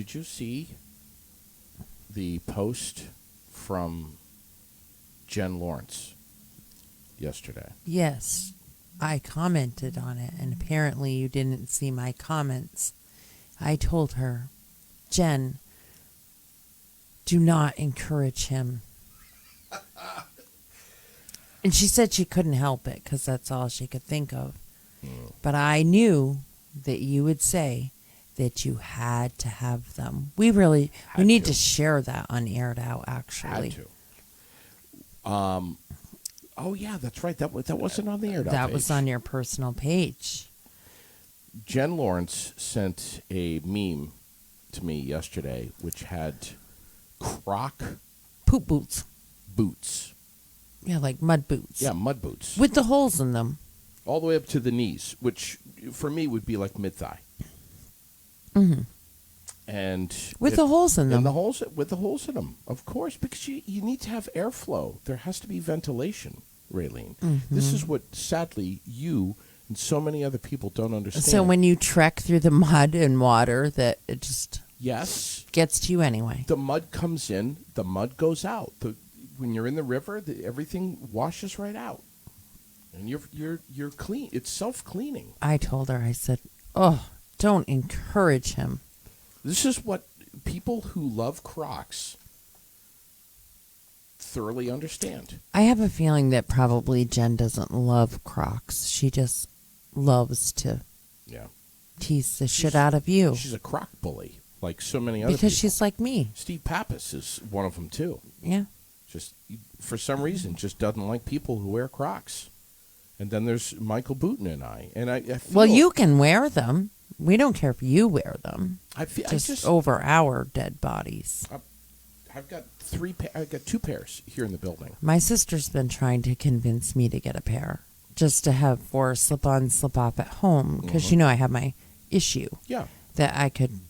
Did you see the post from Jen Lawrence yesterday? Yes, I commented on it, and apparently you didn't see my comments. I told her, Jen, do not encourage him. And she said she couldn't help it because that's all she could think of. But I knew that you would say that you had to have them. We need to share that on Aired Out, actually. Had to. Oh, yeah, that's right. That wasn't on the Aired Out That page. was on your personal page. Jen Lawrence sent a meme to me yesterday, which had Croc Poop boots. boots. Yeah, like mud boots. Yeah, mud boots. With the holes in them. All the way up to the knees, which for me would be like mid-thigh. Mm-hmm. And with the holes in them. With the holes in them, of course, because you need to have airflow. There has to be ventilation, Raylene. Mm-hmm. This is what, sadly, you and so many other people don't understand. So when you trek through the mud and water, that it just gets to you anyway. The mud comes in, the mud goes out. When you're in the river, everything washes right out, and you're clean. It's self-cleaning. I told her, I said, "Oh, don't encourage him." This is what people who love Crocs thoroughly understand. I have a feeling that probably Jen doesn't love Crocs. She just loves to tease the shit out of you. She's a Croc bully, like so many other people. Because she's like me. Steve Pappas is one of them, too. Yeah. Just, for some reason, just doesn't like people who wear Crocs. And then there's Michael Booten and I. And I feel, well, you can wear them. We don't care if you wear them. I feel just over our dead bodies. I've got I've got 2 pairs here in the building. My sister's been trying to convince me to get a pair, just to have for slip-on, slip-off at home, because I have my issue. Yeah. That I could,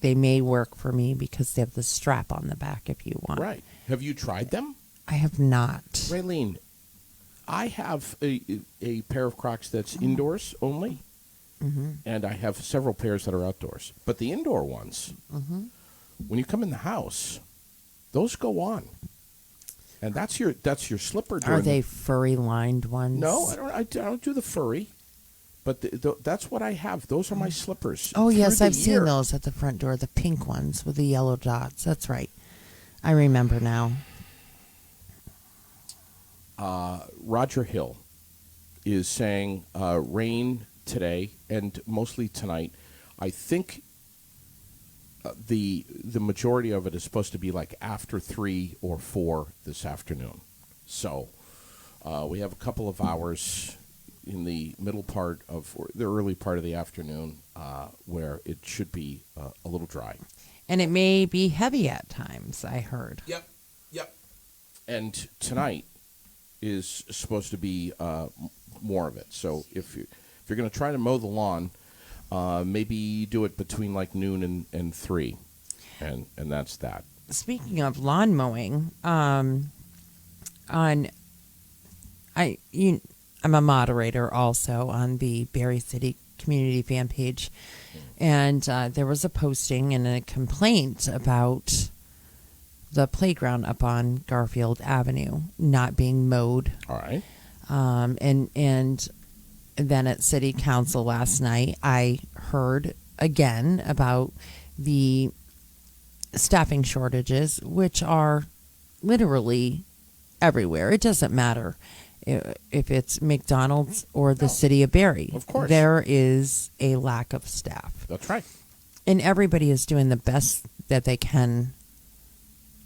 they may work for me because they have the strap on the back if you want. Right. Have you tried them? I have not. Raylene, I have a pair of Crocs that's indoors only, and I have several pairs that are outdoors. But the indoor ones, when you come in the house, those go on, and that's your slipper. Are they furry lined ones? No, I don't do the furry, but that's what I have. Those are my slippers. Oh yes, I've seen those at the front door, the pink ones with the yellow dots. That's right. I remember now. Roger Hill is saying rain today and mostly tonight. I think the majority of it is supposed to be like after 3 or 4 this afternoon. So we have a couple of hours in the middle part of or the early part of the afternoon where it should be a little dry. And it may be heavy at times, I heard. Yep. And tonight is supposed to be more of it. So if you're going to try to mow the lawn, maybe do it between like noon and 3, and that's that. Speaking of lawn mowing, I'm a moderator also on the Barre City community fan page, and there was a posting and a complaint about the playground up on Garfield Avenue not being mowed. All right. And then at City Council last night, I heard again about the staffing shortages, which are literally everywhere. It doesn't matter if it's McDonald's or the city of Barre. Of course. There is a lack of staff. That's right. And everybody is doing the best that they can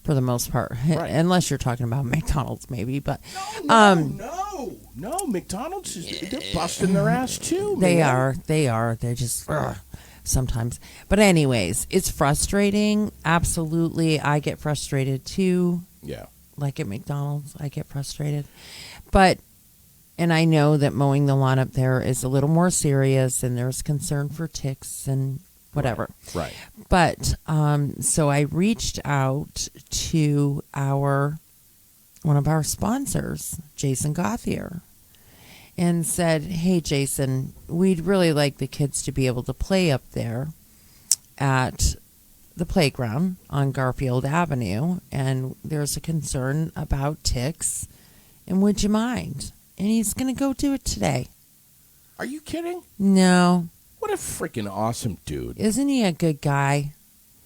for the most part. Right. Unless you're talking about McDonald's maybe, but no, McDonald's they're busting their ass too. They are. They're just sometimes. But anyways, it's frustrating. Absolutely. I get frustrated too. Yeah. Like at McDonald's, I get frustrated. And I know that mowing the lawn up there is a little more serious, and there's concern for ticks and whatever. Right. But so I reached out to one of our sponsors, Jason Gauthier, and said, "Hey, Jason, we'd really like the kids to be able to play up there. at the playground on Garfield Avenue, and there's a concern about ticks, and would you mind? And he's going to go do it today. Are you kidding? No. What a freaking awesome dude. Isn't he a good guy?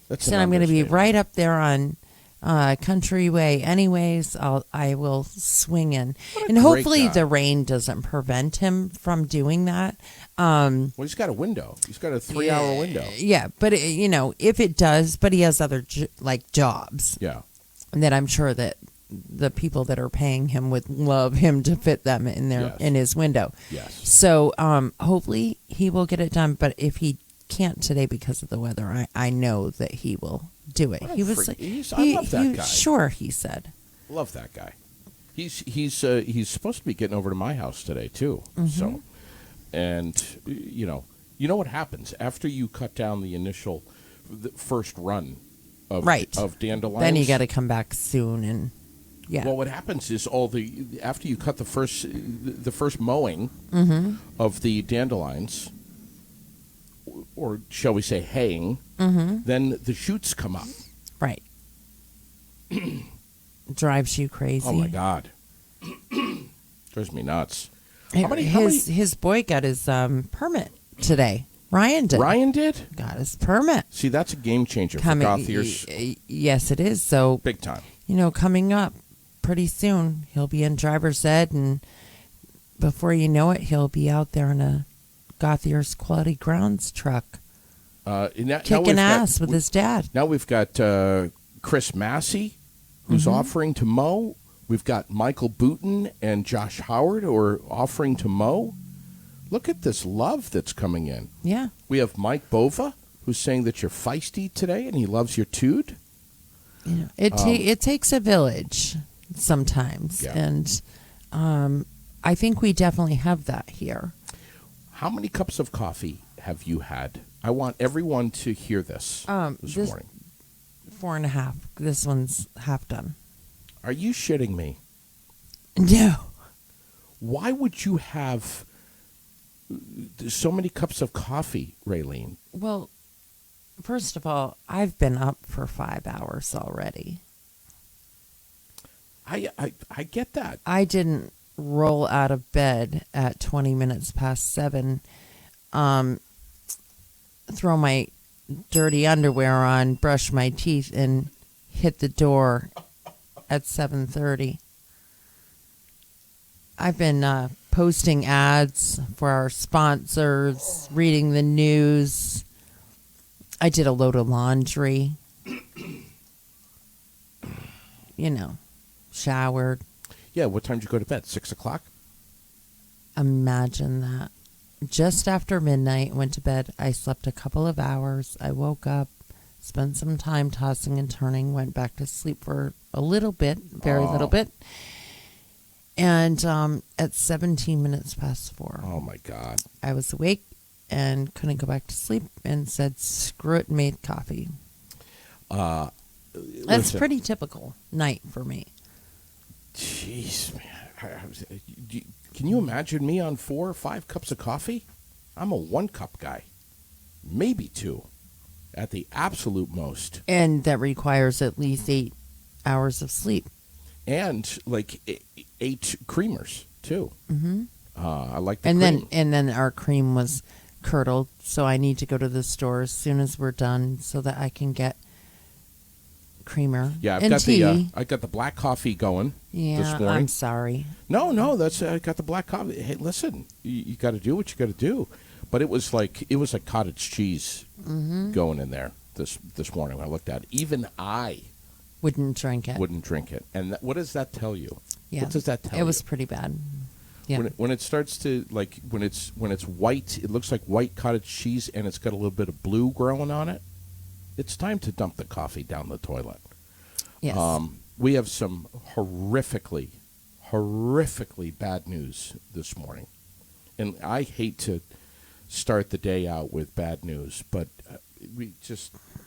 That's Said I'm going to be right up there on Country Way anyways. I will swing in. And hopefully the rain doesn't prevent him from doing that. Well, he's got a window. He's got a 3-hour window. Yeah, but if it does, but he has other jobs. Yeah. That I'm sure that the people that are paying him would love him to fit them in in his window. Yes. So hopefully he will get it done. But if he can't today because of the weather, I know that he will do it. He was. I love that guy. Sure, he said. Love that guy. He's supposed to be getting over to my house today too. Mm-hmm. So, and you know what happens after you cut down the first run of dandelions. Then you got to come back soon and. Yeah. Well, what happens is after you cut the first mowing of the dandelions, or shall we say haying, then the shoots come up. Right. Drives you crazy. Oh my God. Drives me nuts. His boy got his permit today. Ryan did. Ryan did? Got his permit. See, that's a game changer for goth ears. Yes, it is. So big time. Coming up pretty soon, he'll be in driver's ed, and before you know it, he'll be out there in a goth ears quality grounds truck, kicking ass with his dad. Now we've got Chris Massey, who's offering to mow. We've got Michael Booten and Josh Howard who are offering to mow. Look at this love that's coming in. Yeah. We have Mike Bova, who's saying that you're feisty today and he loves your tude. Yeah. It takes a village sometimes. Yeah. And I think we definitely have that here. How many cups of coffee have you had? I want everyone to hear this this morning. 4.5. This one's half done. Are you shitting me? No. Why would you have so many cups of coffee, Raylene? Well, first of all, I've been up for 5 hours already. I get that. I didn't roll out of bed at 20 minutes past 7, throw my dirty underwear on, brush my teeth, and hit the door at 7:30. I've been posting ads for our sponsors, reading the news. I did a load of laundry. Showered. Yeah, what time did you go to bed? 6 o'clock? Imagine that. Just after midnight, went to bed. I slept a couple of hours. I woke up, spent some time tossing and turning, went back to sleep for a little bit, very little bit. And at 17 minutes past 4. Oh, my God. I was awake and couldn't go back to sleep and said, screw it, made coffee. That's a pretty typical night for me. Jeez, man. Can you imagine me on 4 or 5 cups of coffee? I'm a 1-cup guy. Maybe 2 at the absolute most. And that requires at least 8 hours of sleep. And like 8 creamers, too. Mm-hmm. I like the cream. And then our cream was curdled, so I need to go to the store as soon as we're done so that I can get creamer. Yeah, I got the black coffee going this morning. I'm sorry. No, that's I got the black coffee. Hey, listen, you got to do what you got to do. But it was like cottage cheese going in there this morning. When I looked at it. Even I wouldn't drink it. And what does that tell you? Yeah. What does that tell you? It was pretty bad. Yeah. When it starts to when it's white, it looks like white cottage cheese, and it's got a little bit of blue growing on it. It's time to dump the coffee down the toilet. Yes. We have some horrifically bad news this morning. And I hate to start the day out with bad news, but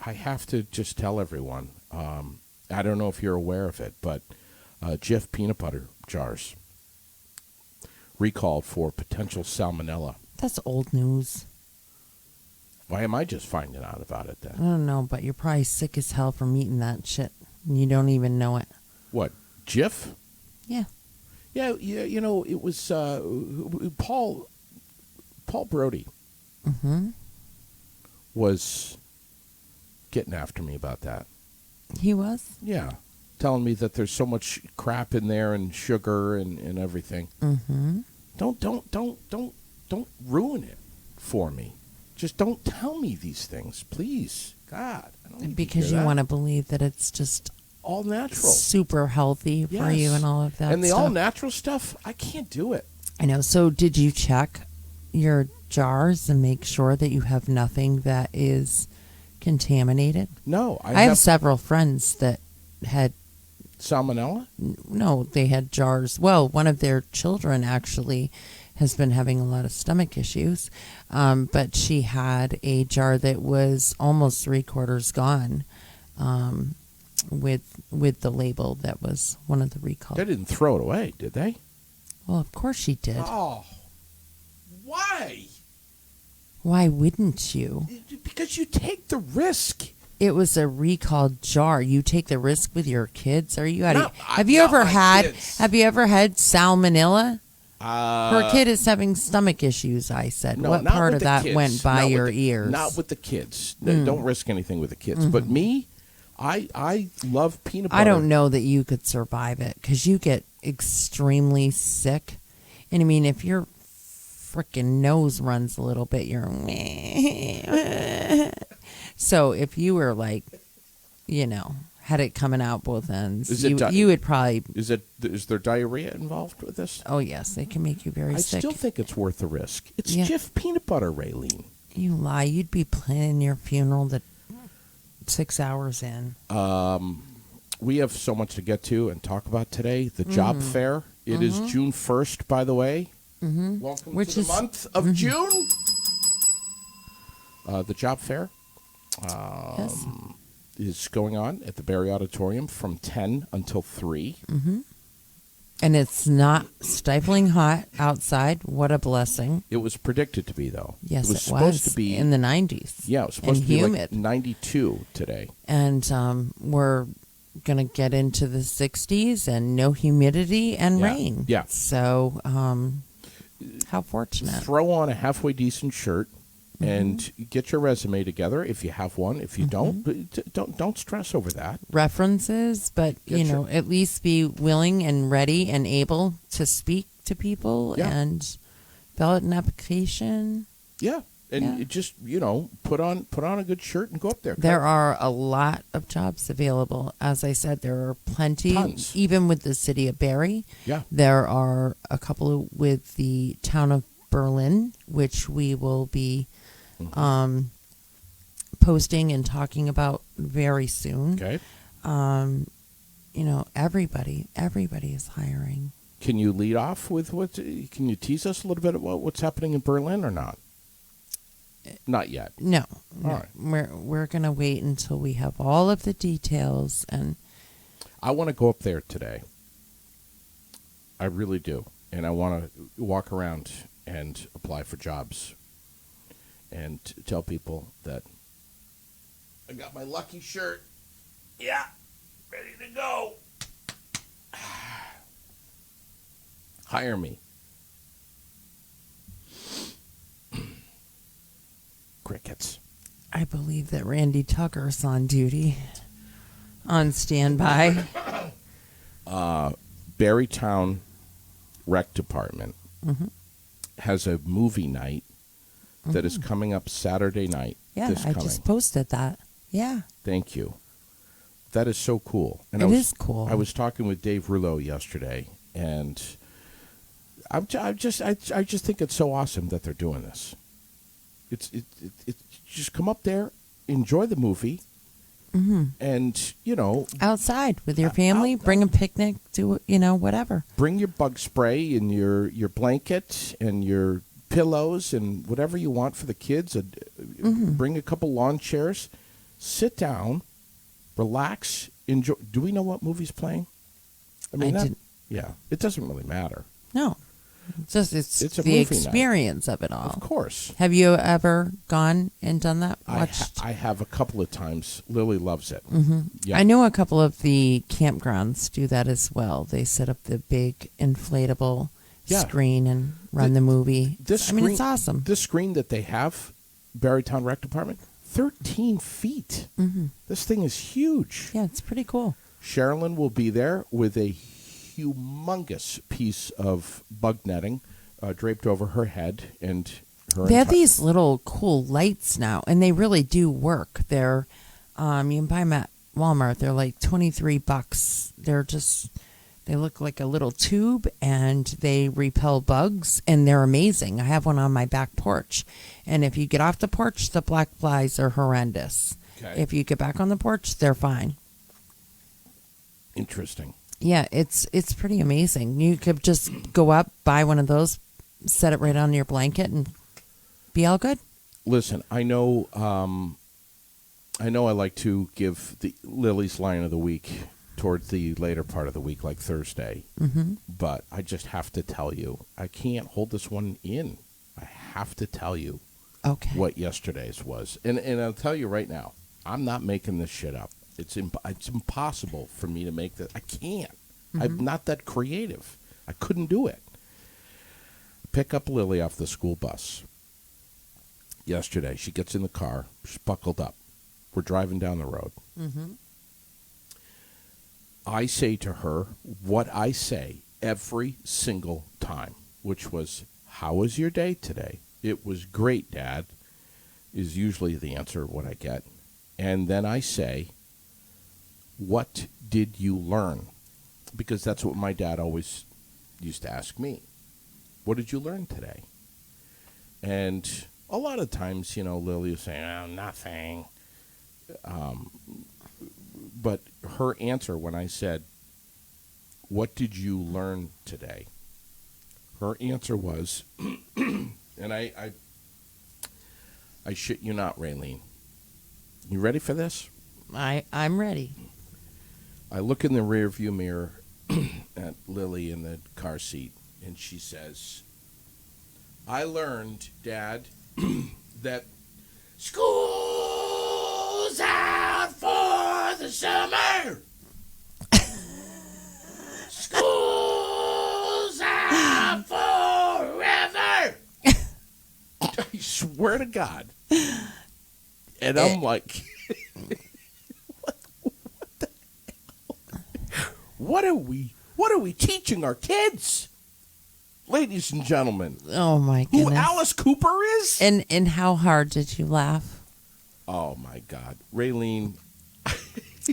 I have to just tell everyone. I don't know if you're aware of it, but Jif peanut butter jars recalled for potential salmonella. That's old news. Why am I just finding out about it I then? don't know, but you're probably sick as hell from eating that shit. And you don't even know it. What, Jif? Yeah. Yeah, you know, it was Paul Brody was getting after me about that. He was? Yeah, telling me that there's so much crap in there and sugar and everything. Mm-hmm. Don't ruin it for me. Just don't tell me these things, please. God, I don't need Because to hear you that. want to believe that it's just all natural, super healthy for you and all of that and the stuff. all natural stuff, I can't do it. I know. So did you check your jars and make sure that you have nothing that is contaminated? No, I have several friends that had salmonella. no, they had jars. Well, one of their children actually has been having a lot of stomach issues, but she had a jar that was almost 3/4 gone, with the label that was one of the recalls. They didn't throw it away, did they? Well, of course she did. Oh, why? Why wouldn't you? Because you take the risk. It was a recalled jar. You take the risk with your kids? Are you out of? Not- Have you not ever my had? kids. Have you ever had salmonella? Her Her kid is having stomach issues. I said. No, What not part with of the that kids. went by Not with your the- ears? Not with the kids. Don't risk anything with the kids. But me, I love peanut butter. I don't know that you could survive it because you get extremely sick. And I mean, if your freaking nose runs a little bit, you're. So if you were like, had it coming out both ends, you would probably. Is there diarrhea involved with this? Oh yes, it can make you very I sick. still think it's worth the risk. It's Yeah. Jif peanut butter, Raylene. You lie. You'd be planning your funeral 6 hours in. We have so much to get to and talk about today. The job fair. It is June 1st, by the way. Welcome Which to is- the month of June. The job fair Yes. is going on at the Barre Auditorium from 10 until 3. And it's not stifling hot outside. What a blessing. It was predicted to be, though. Yes, it was supposed to be in the 90s. Yeah, it was supposed and to be humid. like 92 today. And we're going to get into the 60s and no humidity and Yeah. rain. Yeah. So how fortunate. Throw on a halfway decent shirt and get your resume together if you have one. If you don't stress over that. References, but at least be willing and ready and able to speak to people and fill out an application. Yeah, and Yeah. it just put on a good shirt and go up there. There are a lot of jobs available. As I said, there are plenty, Tons. even with the city of Barre. Yeah. There are a couple with the town of Berlin, which we will be posting and talking about very soon. Okay. Everybody is hiring. Can you lead off with what? Can you tease us a little bit about what's happening in Berlin or not? Not yet. No, All right. We're gonna wait until we have all of the details and. I want to go up there today. I really do, and I want to walk around and apply for jobs, and tell people that I got my lucky shirt. Yeah, ready to go. Hire me. Crickets. I believe that Randy Tucker's on duty, on standby. Barre Town Rec Department has a movie night that is coming up Saturday night. Yeah, this I coming. just posted that. Yeah, Thank you. That is so cool. And it is cool. I was talking with Dave Rouleau yesterday, and I just think it's so awesome that they're doing this. It's just come up there, enjoy the movie, and outside with your family, bring a picnic, do whatever. bring your bug spray and your blanket and your pillows and whatever you want for the kids. Bring a couple lawn chairs, sit down, relax, enjoy. Do we know what movie's playing? I didn't. Yeah, it doesn't really matter. No, It's It's a the movie experience of it all. Of course. Have you ever gone and done that? Watched? I have a couple of times. Lily loves it. Mm-hmm. Yeah. I know a couple of the campgrounds do that as well. They set up the big inflatable screen and run the movie. It's awesome. This screen that they have, Barre Town Rec Department, 13 feet. Mm-hmm. This thing is huge. Yeah, it's pretty cool. Sherilyn will be there with a humongous piece of bug netting draped over her head and her. They have these little cool lights now, and they really do work. They're you can buy them at Walmart. They're like $23. They look like a little tube, and they repel bugs, and they're amazing. I have one on my back porch, and if you get off the porch, the black flies are horrendous. Okay. If you get back on the porch, they're fine. Interesting. Yeah, it's pretty amazing. You could just go up, buy one of those, set it right on your blanket, and be all good. Listen, I know I like to give the Lily's line of the week towards the later part of the week, like Thursday. Mm-hmm. But I just have to tell you, I can't hold this one in. I have to tell you what yesterday's was. And I'll tell you right now, I'm not making this shit up. It's impossible for me to make this. I can't. Mm-hmm. I'm not that creative. I couldn't do it. Pick up Lily off the school bus yesterday. She gets in the car. She's buckled up. We're driving down the road. Mm-hmm. I say to her what I say every single time, which was, "How was your day today?" "It was great, Dad," is usually the answer what I get. And then I say, "What did you learn?" Because that's what my dad always used to ask me. "What did you learn today?" And a lot of times, Lily was saying, "Oh, nothing." But her answer when I said, "What did you learn today?" her answer was, and I shit you not, Raylene. You ready for this? I'm ready. I look in the rearview mirror at Lily in the car seat, and she says, "I learned, Dad, that school's out for the summer. School's out forever." I swear to God. And I'm like, what the hell? What are we teaching our kids? Ladies and gentlemen. Oh my goodness. Who Alice Cooper is? And how hard did you laugh? Oh my God. Raylene.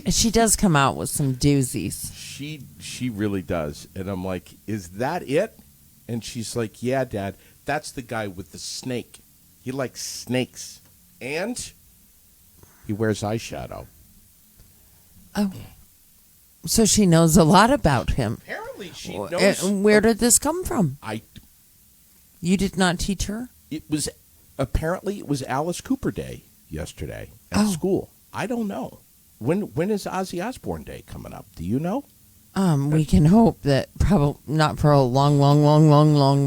She does come out with some doozies. She really does. And I'm like, "Is that it?" And she's like, "Yeah, Dad, that's the guy with the snake. He likes snakes. And he wears eyeshadow." Oh. So she knows a lot about him. Apparently she knows. Where did this come from? You did not teach her? Apparently it was Alice Cooper Day yesterday at school. I don't know. When is Ozzy Osbourne Day coming up? Do you know? We can hope that probably not for a long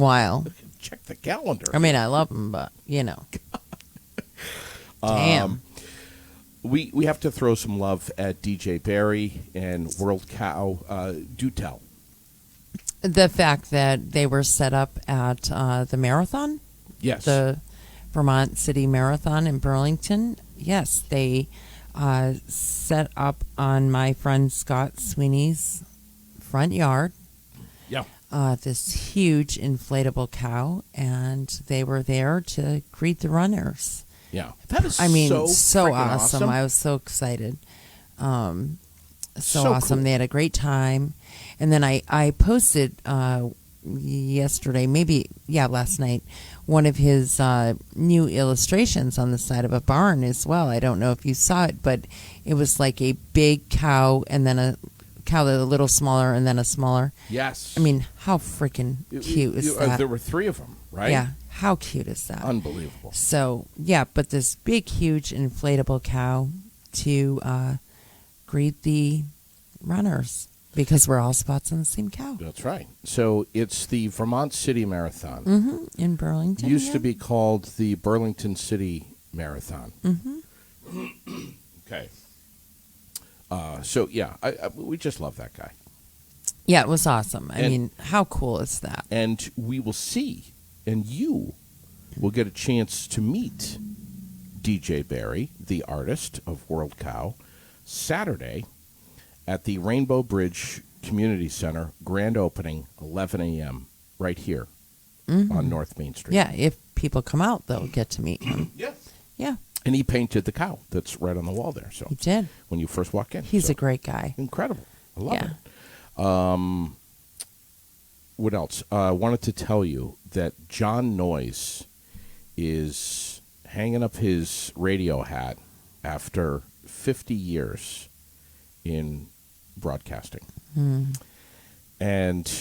while. Check the calendar. I mean, I love him, but Damn. We have to throw some love at DJ Barry and World Cow. Do tell. The fact that they were set up at the marathon? Yes. The Vermont City Marathon in Burlington. Yes, they set up on my friend Scott Sweeney's front yard. Yeah. This huge inflatable cow, and they were there to greet the runners. Yeah. That is so awesome. I was so excited. So awesome. Cool. They had a great time. And then I posted yesterday, last night, one of his new illustrations on the side of a barn as well. I don't know if you saw it, but it was like a big cow and then a cow that's a little smaller and then a smaller. Yes. I mean, how freaking cute is that? There were 3 of them, right? Yeah. How cute is that? Unbelievable. So, yeah, but this big, huge inflatable cow to greet the runners. Because we're all spots on the same cow. That's right. So it's the Vermont City Marathon. Mm-hmm. In Burlington. Used to be called the Burlington City Marathon. Mm-hmm. Okay. So, yeah, we just love that guy. Yeah, it was awesome. I mean, how cool is that? And we will see, and you will get a chance to meet DJ Barry, the artist of World Cow, Saturday at the Rainbow Bridge Community Center, grand opening, 11 a.m., right here on North Main Street. Yeah, if people come out, they'll get to meet him. Yeah. Yeah. And he painted the cow that's right on the wall there. So He did. when you first walk in. He's So a great guy. incredible. I love Yeah. it. What else? I wanted to tell you that John Noyes is hanging up his radio hat after 50 years in broadcasting. And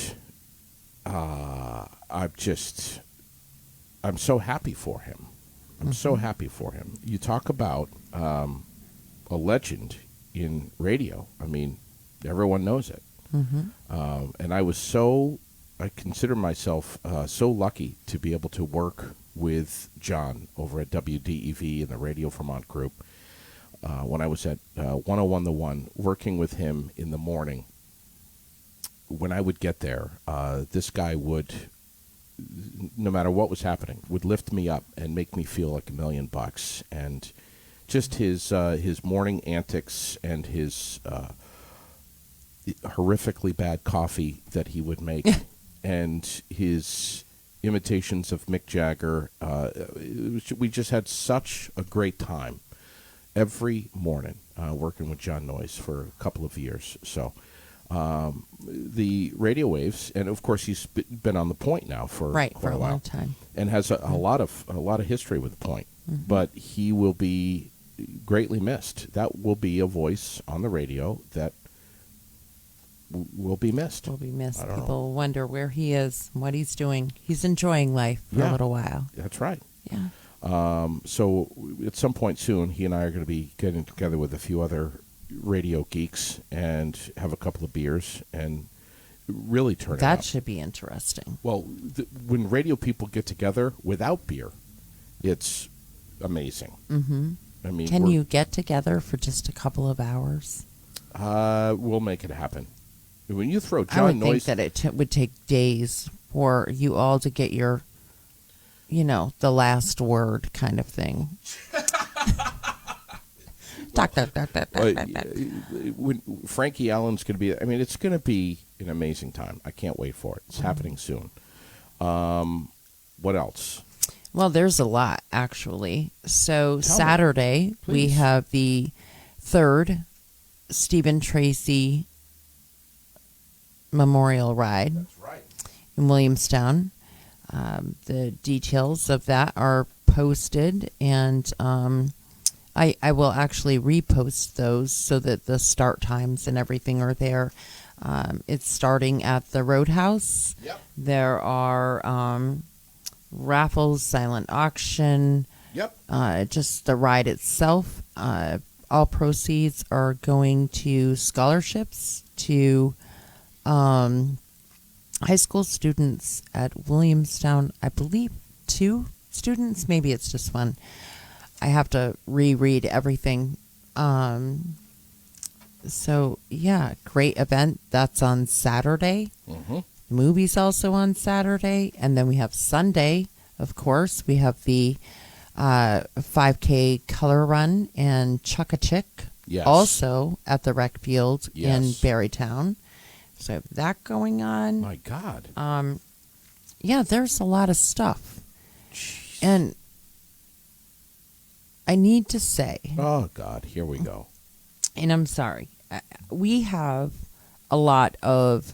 I'm so happy for him. I'm so happy for him. You talk about a legend in radio. I mean, everyone knows it. And I consider myself so lucky to be able to work with John over at WDEV and the Radio Vermont group. When I was at 101 The One, working with him in the morning, when I would get there, this guy would, no matter what was happening, would lift me up and make me feel like $1 million. And just his morning antics and his horrifically bad coffee that he would make and his imitations of Mick Jagger, we just had such a great time every morning working with John Noyes for a couple of years. So the radio waves, and of course he's been on the Point now for quite for a while, long time, and has a lot of history with the Point. But he will be greatly missed. That will be a voice on the radio that will be missed. Will be missed. I don't People will wonder where he is, what he's doing. He's enjoying life for a little while. That's right. Yeah. So at some point soon, he and I are going to be getting together with a few other radio geeks and have a couple of beers and really turn it up. That should be interesting. Well, when radio people get together without beer, it's amazing. Mm-hmm. I mean, Can you get together for just a couple of hours? We'll make it happen. When you throw I John would Noyes, think that it would take days for you all to get your, the last word kind of thing. when Frankie Allen's going to be, I mean, it's going to be an amazing time. I can't wait for it. It's happening soon. What else? Well, there's a lot, actually. So Tell Saturday, me, we please. have the third Stephen Tracy Memorial Ride That's right. in Williamstown. The details of that are posted, and I will actually repost those so that the start times and everything are there. It's starting at the Roadhouse. Yep. There are raffles, silent auction. Yep. Just the ride itself. All proceeds are going to scholarships to high school students at Williamstown. I believe 2 students. Maybe it's just 1. I have to reread everything. So, yeah, great event. That's on Saturday. Mm-hmm. Movies also on Saturday. And then we have Sunday, of course. We have the 5K color run and Chuck-a-Chick. Yes. Also at the rec field in Yes. Barre Town. So I have that going on. My God. Yeah, there's a lot of stuff. Jeez. And I need to say, Oh, God. Here we go. and I'm sorry, we have a lot of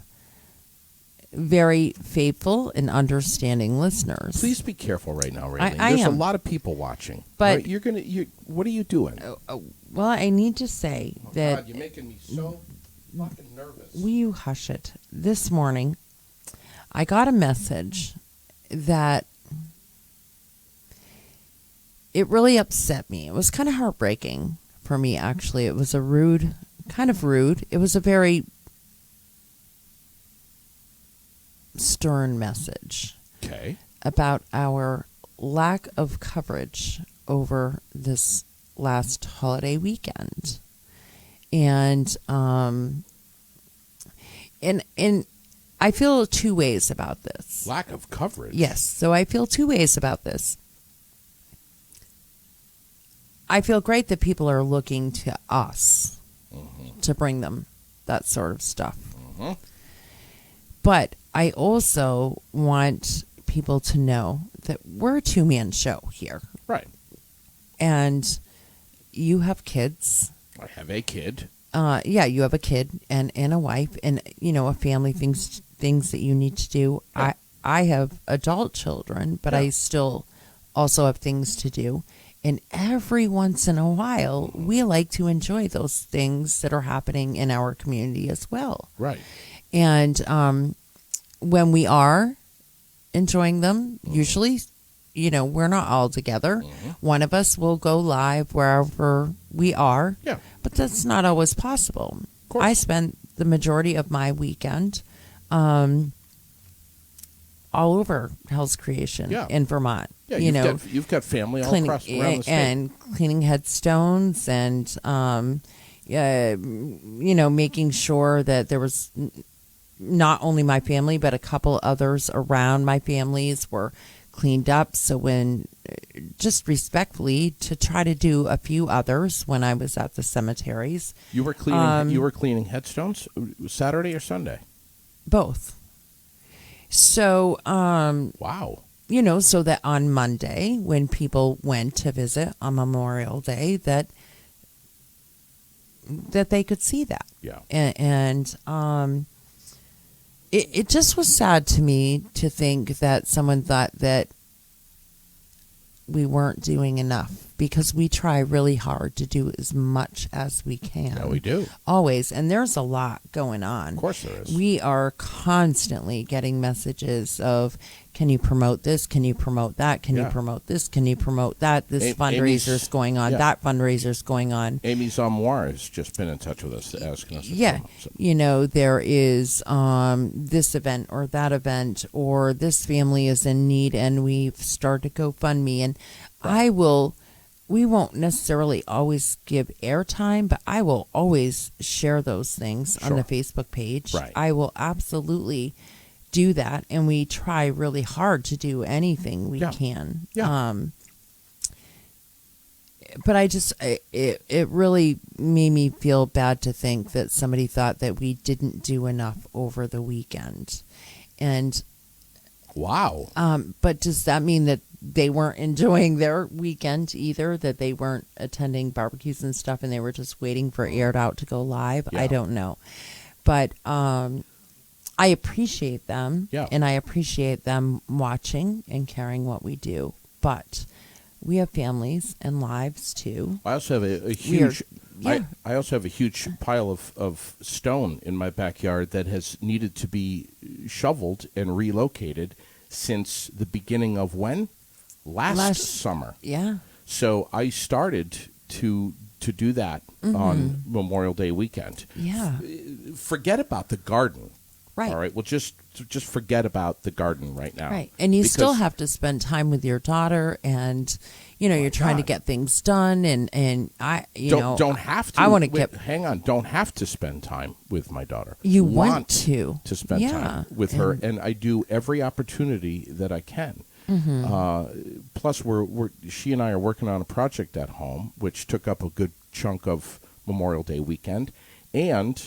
very faithful and understanding listeners. Please be careful right now, Raylene. I There's am. a lot of people watching. But- Right? What are you doing? Well, I need to say Oh, that God, you're making me so fucking nervous. will you hush it? This morning, I got a message that it really upset me. It was kind of heartbreaking for me, actually. It was kind of rude. It was a very stern message Okay. about our lack of coverage over this last holiday weekend. And I feel two ways about this. Lack of coverage? Yes. So I feel two ways about this. I feel great that people are looking to us to bring them that sort of stuff. But I also want people to know that we're a two-man show here. Right. And you have kids. I have a kid. Yeah, you have a kid and a wife and, a family, things that you need to do. Yeah. I have adult children, but I still also have things to do. And every once in a while, we like to enjoy those things that are happening in our community as well. Right. And when we are enjoying them, usually, we're not all together. One of us will go live wherever we are. Yeah. But that's not always possible. Of course. I spent the majority of my weekend all over Hell's Creation in Vermont. Yeah, you've got family all around the state. And cleaning headstones and, making sure that there was not only my family, but a couple others around my families were cleaned up. So just respectfully, to try to do a few others when I was at the cemeteries. You were cleaning headstones Saturday or Sunday? Both. So, wow. So that on Monday, when people went to visit on Memorial Day, that they could see that. Yeah. And it just was sad to me to think that someone thought that we weren't doing enough, because we try really hard to do as much as we can. Yeah, we do. Always. And there's a lot going on. Of course there is. We are constantly getting messages of, can you promote this? Can you promote that? Can you promote this? Can you promote that? This fundraiser's going on. That fundraiser's going on. Amy Zamoir has just been in touch with us asking us to promote. So. There is this event or that event, or this family is in need and we've started GoFundMe. And we won't necessarily always give airtime, but I will always share those things on the Facebook page. Right. I will absolutely do that, and we try really hard to do anything we can. Yeah. But it really made me feel bad to think that somebody thought that we didn't do enough over the weekend. And wow. But does that mean that they weren't enjoying their weekend either, that they weren't attending barbecues and stuff and they were just waiting for Aired Out to go live? I don't know. But I appreciate them, and I appreciate them watching and caring what we do. But we have families and lives too. I also have a huge I also have a huge pile of stone in my backyard that has needed to be shoveled and relocated since the beginning of when? Last summer. Yeah. So I started to do that on Memorial Day weekend. Yeah. Forget about the garden. Right. All right. Well, just forget about the garden right now. Right. And you still have to spend time with your daughter, and you're trying to get things done, and I don't have to. I want to get. Hang on. Don't have to spend time with my daughter. You want to spend time with her, and I do every opportunity that I can. Plus, she and I are working on a project at home, which took up a good chunk of Memorial Day weekend. And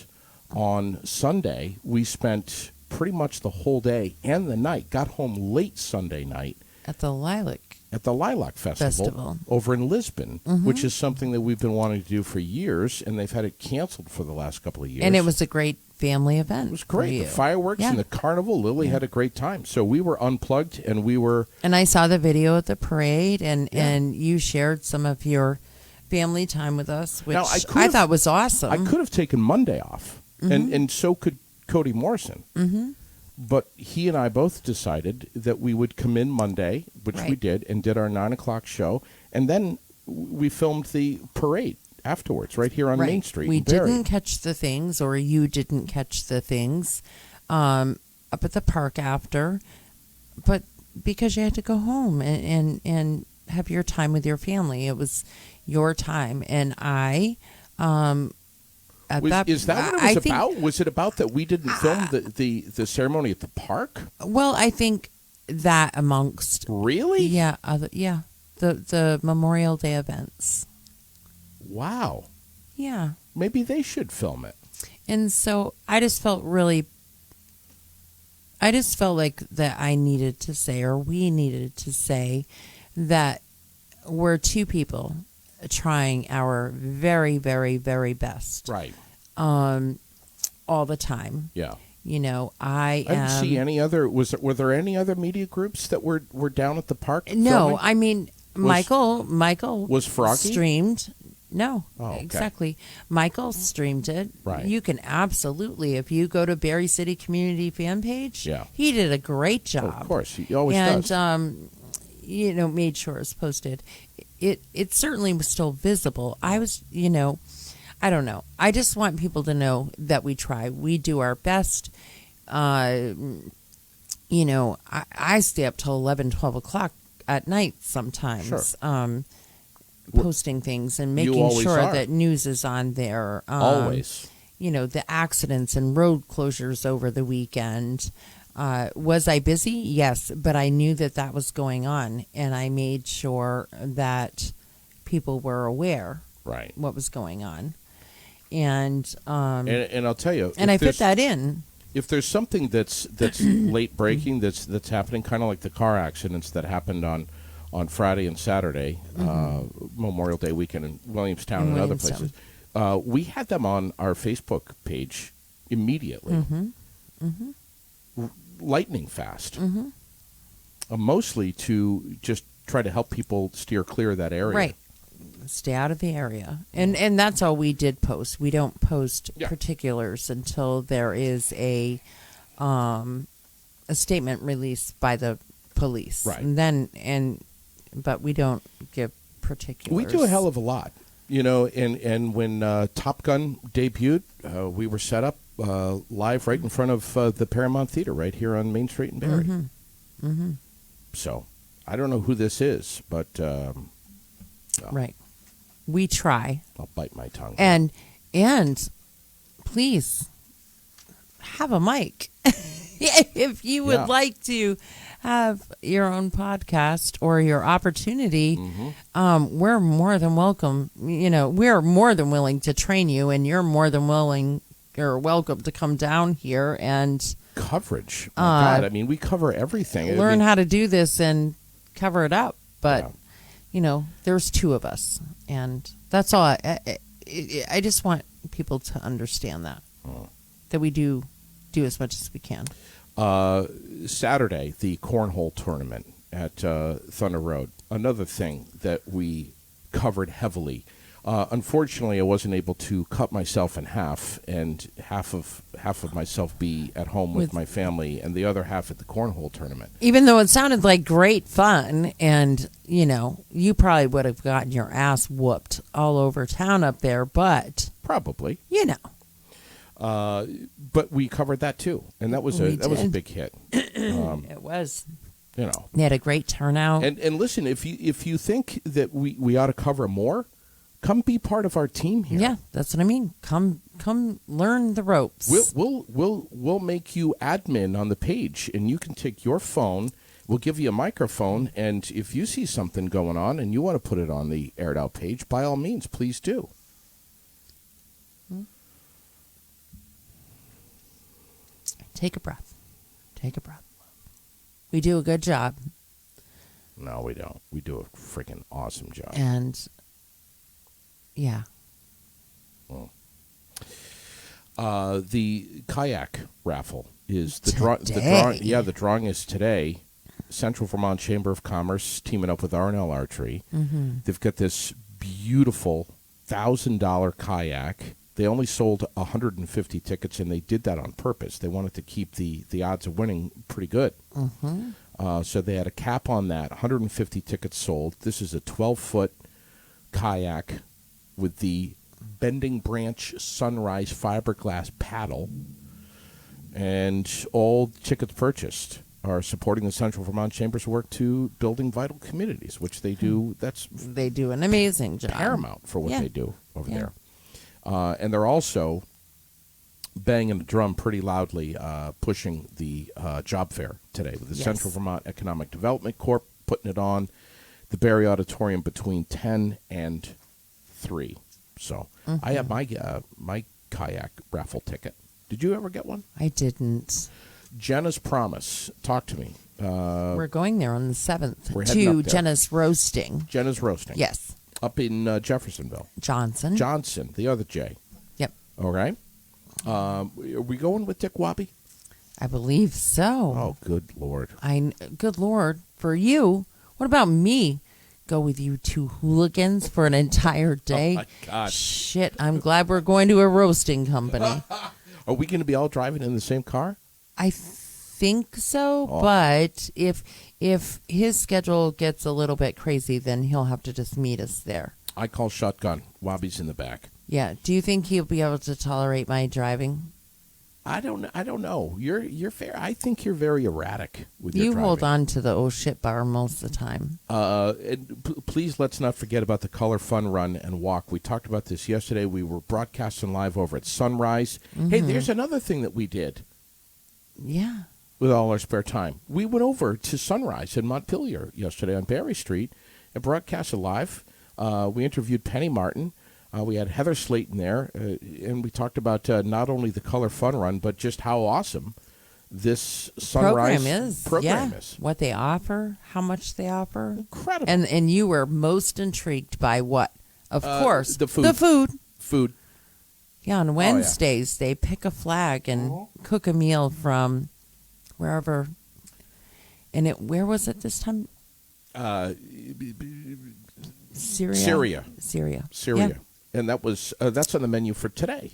on Sunday, we spent pretty much the whole day and the night. Got home late Sunday night at the Lilac Festival over in Lisbon, which is something that we've been wanting to do for years, and they've had it canceled for the last couple of years. And it was a great family event. It was great. The fireworks and the carnival. Lily had a great time. So we were unplugged, and we were... And I saw the video at the parade, and you shared some of your family time with us, which I thought was awesome. I could have taken Monday off, and so could Cody Morrison. But he and I both decided that we would come in Monday, which we did, and did our 9 o'clock show, and then we filmed the parade afterwards, right here on Main Street. We didn't catch the things, or you didn't catch the things. up at the park after, but because you had to go home and have your time with your family. It was your time, and I. Is that what it was about? Was it about that we didn't film the ceremony at the park? Well, I think that amongst really, the Memorial Day events. Wow. Yeah. Maybe they should film it. And so I just felt like that I needed to say, or we needed to say, that we're two people trying our very, very, very best. Right. All the time. Yeah. You know, I didn't see any other. Were there any other media groups that were down at the park? No, filming? I mean Michael was Froggy streamed. No, okay. Exactly. Michael streamed it. Right. You can absolutely, if you go to Barre City Community fan page. Yeah. He did a great job. Oh, of course, he always does. And you know, made sure it's posted. It certainly was still visible. I was, you know, I don't know. I just want people to know that we try. We do our best. You know, I stay up till 11, 12 o'clock at night sometimes. Sure. Posting things and making sure that news is on there. Always. You know, the accidents and road closures over the weekend. Was I busy? Yes, but I knew that was going on, and I made sure that people were aware what was going on. And I'll tell you, and I fit that in. If there's something that's late breaking that's happening, kind of like the car accidents that happened on Friday and Saturday, Memorial Day weekend in Williamstown and other places, we had them on our Facebook page immediately. Lightning fast. Mostly to just try to help people steer clear of that area. Right. Stay out of the area. And that's all we did post. We don't post particulars until there is a statement released by the police. Right. But we don't give particulars. We do a hell of a lot. You know, and when Top Gun debuted, we were set up live right in front of the Paramount Theater right here on Main Street in Barre. So, I don't know who this is, but... right. We try. I'll bite my tongue. And please, have a mic. If you would like to have your own podcast or your opportunity, we're more than welcome. You know, we're more than willing to train you, and you're more than willing or welcome to come down here and coverage. My God, I mean, we cover everything. Learn how to do this and cover it up. But you know, there's two of us, and that's all. I just want people to understand that we do as much as we can. Saturday, the cornhole tournament at Thunder Road. Another thing that we covered heavily. Unfortunately, I wasn't able to cut myself in half, and half of myself be at home with my family, and the other half at the cornhole tournament. Even though it sounded like great fun, and you know, you probably would have gotten your ass whooped all over town up there, but probably, you know. But we covered that too, and that was a big hit. It was. You know, they had a great turnout. And listen, if you think that we ought to cover more, come be part of our team here. Yeah, that's what I mean. Come learn the ropes. We'll make you admin on the page, and you can take your phone. We'll give you a microphone, and if you see something going on and you want to put it on the aired out page, by all means, please do. Take a breath. Take a breath. We do a good job. No, we don't. We do a freaking awesome job. And yeah. The kayak raffle is the drawing. Yeah, the drawing is today. Central Vermont Chamber of Commerce teaming up with R&L Archery. They've got this beautiful $1,000 kayak. They only sold 150 tickets, and they did that on purpose. They wanted to keep the odds of winning pretty good. So they had a cap on that. 150 tickets sold. This is a 12-foot kayak with the Bending Branch Sunrise fiberglass paddle. And all tickets purchased are supporting the Central Vermont Chamber's work to building vital communities, which they do. They do an amazing job. Paramount for what Yeah. they do over Yeah. there. And they're also banging the drum pretty loudly, pushing the job fair today with the Yes. Central Vermont Economic Development Corp putting it on the Barre Auditorium between 10 and 3. So I have my kayak raffle ticket. Did you ever get one? I didn't. Jenna's Promise. Talk to me. We're going there on the 7th we're heading to up there. Jenna's Roasting. Jenna's Roasting. Yes. Up in Jeffersonville. Johnson. Johnson, the other J. Yep. All right. Are we going with Dick Wabi? I believe so. Oh, good Lord. Good Lord. For you, what about me? Go with you two hooligans for an entire day? Oh, my God. Shit, I'm glad we're going to a roasting company. Are we going to be all driving in the same car? I think so, Oh. but if his schedule gets a little bit crazy, then he'll have to just meet us there. I call shotgun. Wabi's in the back. Yeah. Do you think he'll be able to tolerate my driving? I don't know. You're fair. I think you're very erratic with your You driving. hold on to the oh shit bar most of the time. And please let's not forget about the Color Fun Run and Walk. We talked about this yesterday. We were broadcasting live over at Sunrise. Hey, there's another thing that we did Yeah. with all our spare time. We went over to Sunrise in Montpelier yesterday on Barry Street and broadcasted live. We interviewed Penny Martin. We had Heather Slayton there, and we talked about not only the Color Fun Run, but just how awesome this Sunrise program is. What they offer, how much they offer. Incredible. And you were most intrigued by what? Of course. the food. The food. Food. Yeah, on Wednesdays they pick a flag and cook a meal from wherever. And where was it this time? Syria. Syria. Yeah. And that's on the menu for today.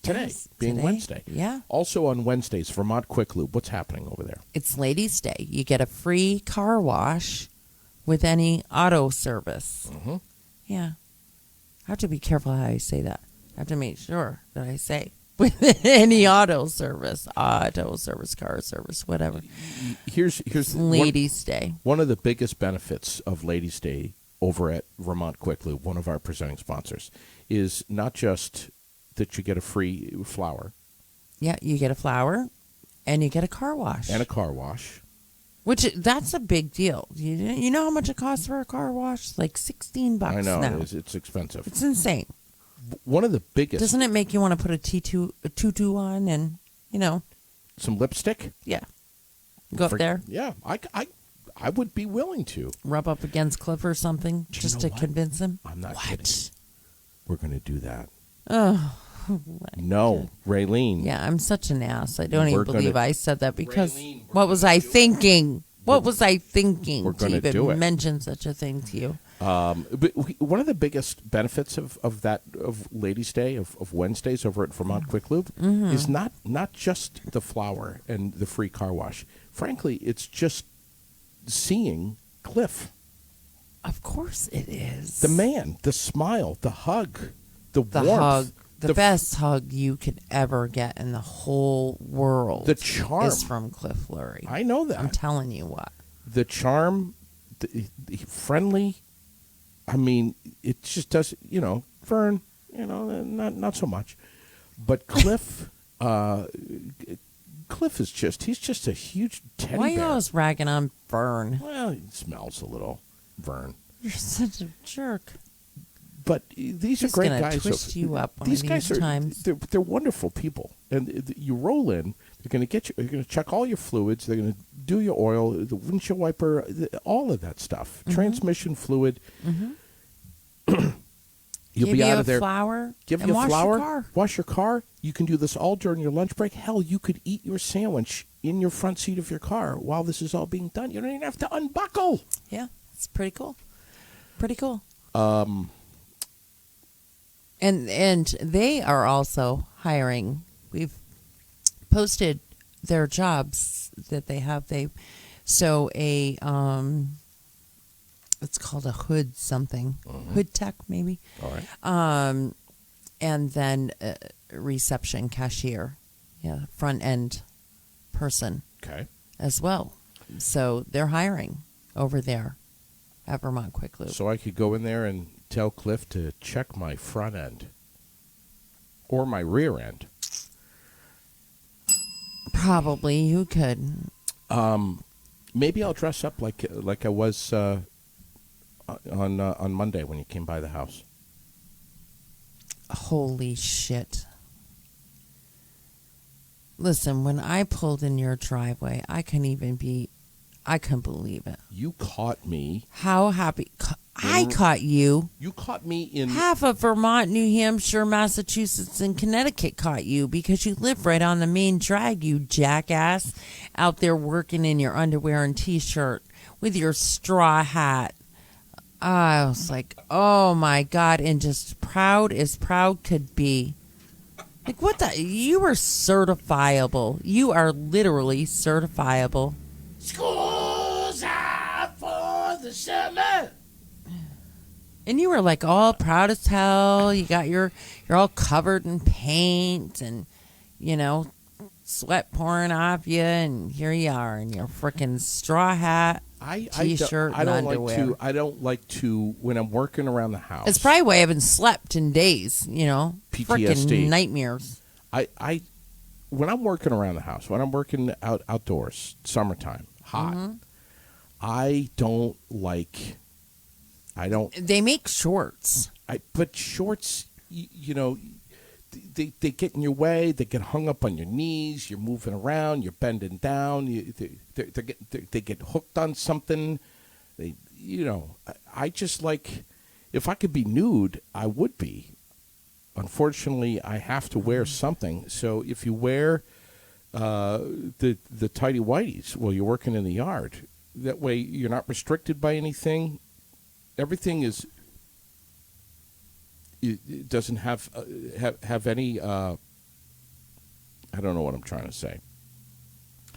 Today, Yes, being today. Wednesday. Yeah. Also on Wednesdays, Vermont Quick Lube. What's happening over there? It's Ladies' Day. You get a free car wash with any auto service. Mhm. Yeah. I have to be careful how I say that. I have to make sure that I say with any auto service, car service, whatever. Here's Ladies' Day. one of the biggest benefits of Ladies' Day over at Vermont Quick Lube, one of our presenting sponsors, is not just that you get a free flower Yeah, you get a flower and you get a car wash. and a car wash. That's a big deal. You know how much it costs for a car wash? Like $16 I know now. it's expensive. It's insane. One of the biggest. Doesn't it make you want to put a tutu on and, some lipstick? yeah, go up there, Yeah, I would be willing to. rub up against Cliff or something Do you just know to what? convince him? I'm not What? kidding. We're going to do that. Oh, No, Raylene. yeah, I'm such an ass. I don't We're even believe gonna- I said that because Raylene, we're what was I thinking? What was I thinking We're to gonna even do it. mention such a thing to you? But one of the biggest benefits of Ladies' Day of Wednesdays over at Vermont Quick Lube is not just the flower and the free car wash. Frankly, it's just seeing Cliff, Of course it is. the man, the smile, the hug, the warmth, hug. The best hug you could ever get in the whole world the charm. is from Cliff Lurie. I know that. I'm telling you what. The charm, the friendly. I mean, it just does. Vern. Not so much, but Cliff. Cliff is he's just a huge teddy Why are you bear. always ragging on Vern? Well, he smells a little, Vern. You're such a jerk. But these He's are great gonna guys. twist you up one these of guys these are times. they're wonderful people, and you roll in. They're going to get you. They're going to check all your fluids. They're going to do your oil, the windshield wiper, all of that stuff. Transmission fluid. You'll Give be you out a of there. flower. Give and you a wash flower. Your car. Wash your car. You can do this all during your lunch break. Hell, you could eat your sandwich in your front seat of your car while this is all being done. You don't even have to unbuckle. Yeah, it's pretty cool. Pretty cool. And they are also hiring. We've posted their jobs that they have. It's called a hood something. Hood tech maybe. All right. And then reception cashier. Yeah, front end person Okay. as well. So they're hiring over there at Vermont Quick Lube. So I could go in there and tell Cliff to check my front end or my rear end. Probably you could. Maybe I'll dress up like I was on Monday when you came by the house. Holy shit. Listen, when I pulled in your driveway, I couldn't believe it. You caught me. How happy. I caught you. You caught me in... Half of Vermont, New Hampshire, Massachusetts, and Connecticut caught you because you live right on the main drag, you jackass. Out there working in your underwear and T-shirt with your straw hat. I was like, oh my God, and just proud as proud could be. Like, what the? You are certifiable. You are literally certifiable. School's out for the summer. And you were like all proud as hell. You're all covered in paint and, sweat pouring off you. And here you are in your freaking straw hat, T-shirt, and underwear. I don't like to, when I'm working around the house. It's probably why I haven't slept in days, PTSD. Freaking nightmares. When I'm working around the house, when I'm working outdoors, summertime, hot, I don't like... They make shorts. But shorts, they get in your way. They get hung up on your knees. You're moving around. You're bending down. They get hooked on something. I just like, if I could be nude, I would be. Unfortunately, I have to wear something. So if you wear the tighty whities while you're working in the yard, that way you're not restricted by anything. Everything is. It doesn't have any. I don't know what I'm trying to say.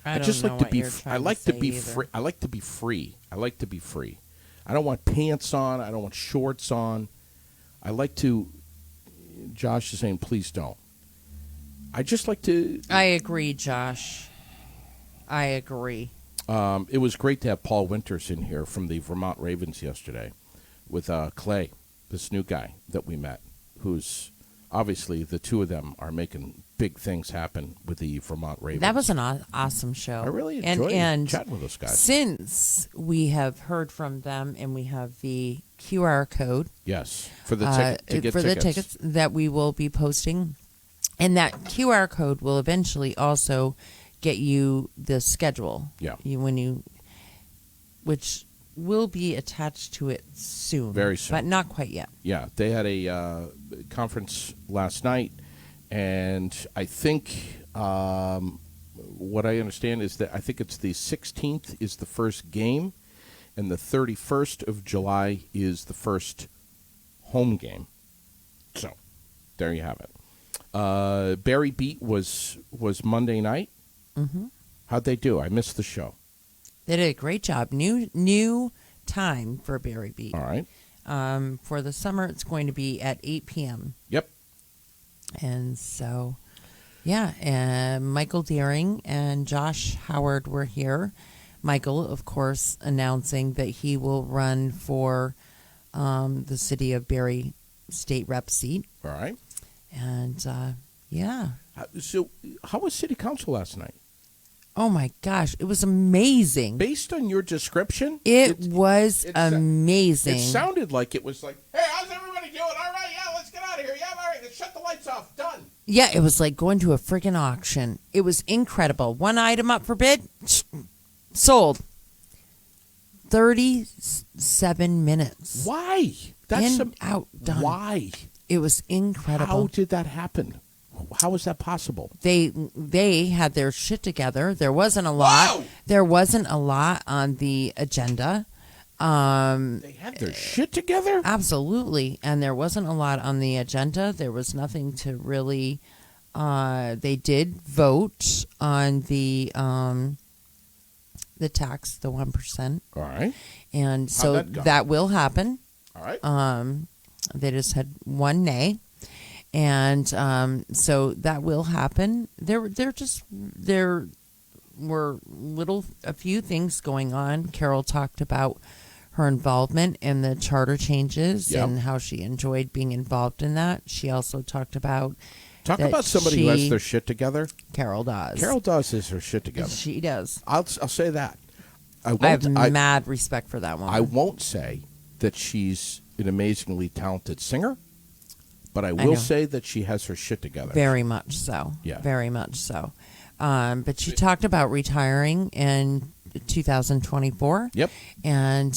I just like to be. I like to be free. I like to be free. I like to be free. I don't want pants on. I don't want shorts on. I like to. Josh is saying, please don't. I just like to. I agree, Josh. I agree. It was great to have Paul Winters in here from the Vermont Ravens yesterday with Clay, this new guy that we met, who's obviously the two of them are making big things happen with the Vermont Ravens. That was an awesome show. I really enjoyed chatting with those guys. Since we have heard from them and we have the QR code. Yes, for the tickets that we will be posting. And that QR code will eventually also get you the schedule. Yeah. Which will be attached to it soon. Very soon. But not quite yet. Yeah, they had a conference last night, and I think what I understand is that I think it's the 16th is the first game, and the 31st of July is the first home game. So, there you have it. Barre Beat was Monday night. Mm-hmm. How'd they do? I missed the show. They did a great job. New time for Barre Beat. All right. For the summer, it's going to be at 8 p.m. Yep. And so, yeah, Michael Deering and Josh Howard were here. Michael, of course, announcing that he will run for the city of Barre state rep seat. All right. And, yeah. So, how was city council last night? Oh, my gosh. It was amazing. Based on your description? It was amazing. It sounded like it was like, hey, how's everybody doing? All right, yeah, let's get out of here. Yeah, all right, let's shut the lights off. Done. Yeah, it was like going to a freaking auction. It was incredible. One item up for bid, sold. 37 minutes. Why? Out, done. Why? It was incredible. How did that happen? How is that possible? They had their shit together. There wasn't a lot. Whoa! There wasn't a lot on the agenda. They had their shit together? Absolutely. And there wasn't a lot on the agenda. There was nothing to really... they did vote on the tax, the 1%. All right. And so that will happen. All right. They just had one nay. And so that will happen. There were a few things going on. Carol talked about her involvement in the charter changes and how she enjoyed being involved in that. She also talked about somebody who has their shit together. Carol does. Carol does has her shit together. She does. I'll say that. I have mad respect for that woman. I won't say that she's an amazingly talented singer, but I will say that she has her shit together. Very much so. Yeah. Very much so. But she talked about retiring in 2024. Yep. And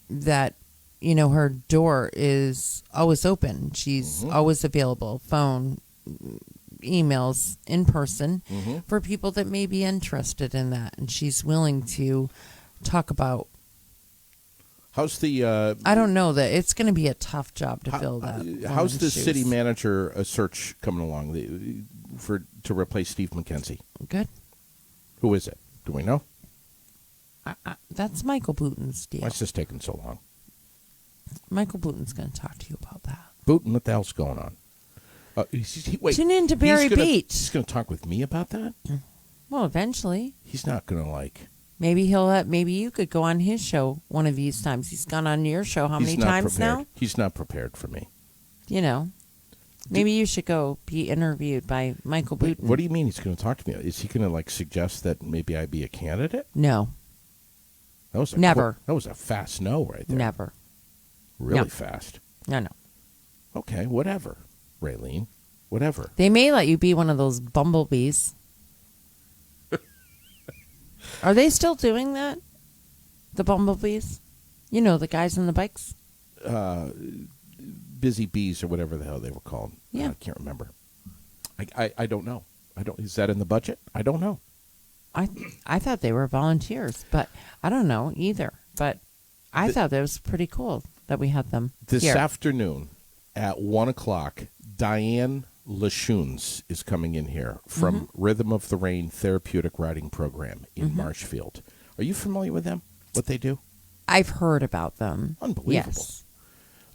that, her door is always open. She's always available. Phone, emails, in person for people that may be interested in that. And she's willing to talk about. How's the... I don't know that it's going to be a tough job to fill that. How's the city manager search coming along to replace Steve McKenzie? Good. Who is it? Do we know? That's Michael Booten's deal. Why is this taking so long? Michael Booten's going to talk to you about that. Booten, what the hell's going on? Wait, tune in to Barre Beach. He's going to talk with me about that? Well, eventually. He's not going to Maybe maybe you could go on his show one of these times. He's gone on your show how many times now? He's not prepared for me. Maybe you should go be interviewed by Michael Booten. What do you mean he's going to talk to me? Is he going to suggest that maybe I be a candidate? No. Never. That was a fast no right there. Never. Really fast. No. Okay, whatever, Raylene. Whatever. They may let you be one of those bumblebees. Are they still doing that? The bumblebees? The guys on the bikes? Busy bees or whatever the hell they were called. Yeah. I can't remember. I don't know. Is that in the budget? I don't know. I thought they were volunteers, but I don't know either. But I thought that was pretty cool that we had them this here. Afternoon at 1:00. Diane Lashoones is coming in here from Rhythm of the Rain Therapeutic Riding Program in Marshfield. Are you familiar with them? What they do? I've heard about them. Unbelievable. Yes.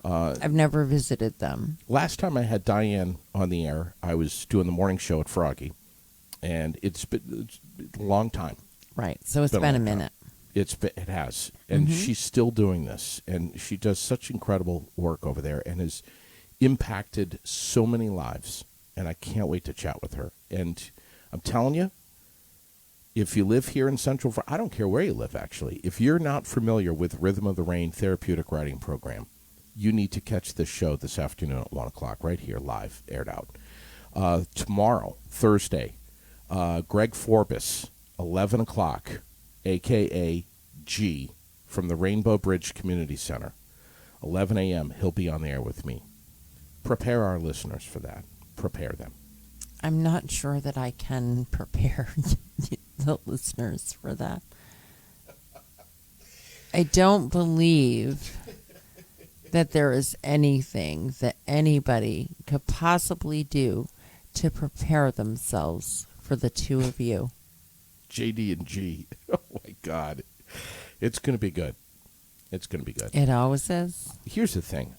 I've never visited them. Last time I had Diane on the air, I was doing the morning show at Froggy, and it's been a long time. Right, so it's been a minute. It has, and she's still doing this, and she does such incredible work over there, and has impacted so many lives, and I can't wait to chat with her. And I'm telling you, if you live here in Central, I don't care where you live, actually. If you're not familiar with Rhythm of the Rain Therapeutic Riding Program, you need to catch this show this afternoon at 1:00 right here, live, aired out. Tomorrow, Thursday, Gregg Forbis, 11:00, a.k.a. G, from the Rainbow Bridge Community Center. 11 a.m., he'll be on the air with me. Prepare our listeners for that. Prepare them. I'm not sure that I can prepare the listeners for that. I don't believe that there is anything that anybody could possibly do to prepare themselves for the two of you. JD and G. Oh, my God. It's going to be good. It's going to be good. It always is. Here's the thing,